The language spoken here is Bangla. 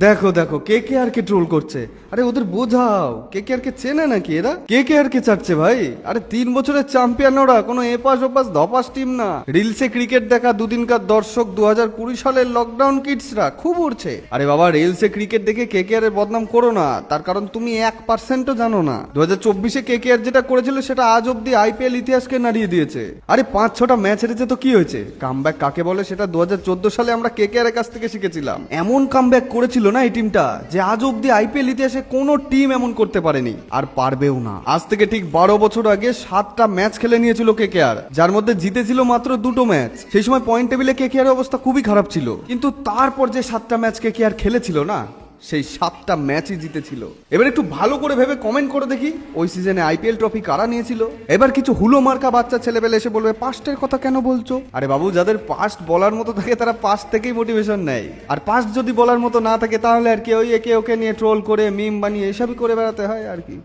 দেখো দেখো কে কে আর কে ট্রোল করছে। আরে ওদের বোঝাও, কে কে আর কে চেনে নাকি এরা? কে কে আর কে চাচ্ছে ভাই? আরে 3 বছরের চ্যাম্পিয়ন ওরা, কোনো এপাশ ওপাশ ধপাস টিম না। রিলসে ক্রিকেট দেখা দুদিনকার দর্শক 2020 সালের লকডাউন কিডসরা খুব উড়ছে। আরে বাবা, রিলসে ক্রিকেট দেখে কে কে আর এর বদনাম করো না, তার কারণ তুমি 1%ও জানো না। 2024-এ কে কে আর যেটা করেছিল সেটা আজ অব্দি আইপিএল ইতিহাসকে নাড়িয়ে দিয়েছে। আরে 5-6টা ম্যাচ হেরেছে তো কি হয়েছে? কামব্যাক কাকে বলে সেটা 2014 সালে আমরা কে কে আর এর কাছ থেকে শিখেছিলাম। এমন কামব্যাক করেছিল না এই টিমটা, যে আজ অব্দি আইপিএল ইতিহাসে কোনো টিম এমন করতে পারেনি, আর পারবেও না। আজ থেকে ঠিক 12 বছর আগে 7টা ম্যাচ খেলে নিয়েছিল কেকেআর, যার মধ্যে জিতেছিল মাত্র 2টো ম্যাচ। সেই সময় পয়েন্ট টেবিলে কেকেআর অবস্থা খুবই খারাপ ছিল, কিন্তু তারপর যে 7টা ম্যাচ কেকেআর খেলেছিল না, সেই 7টা ম্যাচই জিতেছিল। এবার একটু ভালো করে ভেবে কমেন্ট করে দেখি, ওই সিজনে আইপিএল ট্রফি কারা নিয়েছিল? এবার কিছু হুলো মার্কা বাচ্চা ছেলেবেলে এসে বলবে পাস্টের কথা কেন বলছো। আরে বাবু, যাদের পাস্ট বলার মতো থাকে তারা পাস্ট থেকেই মোটিভেশন নেয়, আর পাস্ট যদি বলার মতো না থাকে তাহলে আর কি ওই একে ওকে নিয়ে ট্রোল করে মিম বানিয়ে এসবই করে বেড়াতে হয় আর কি।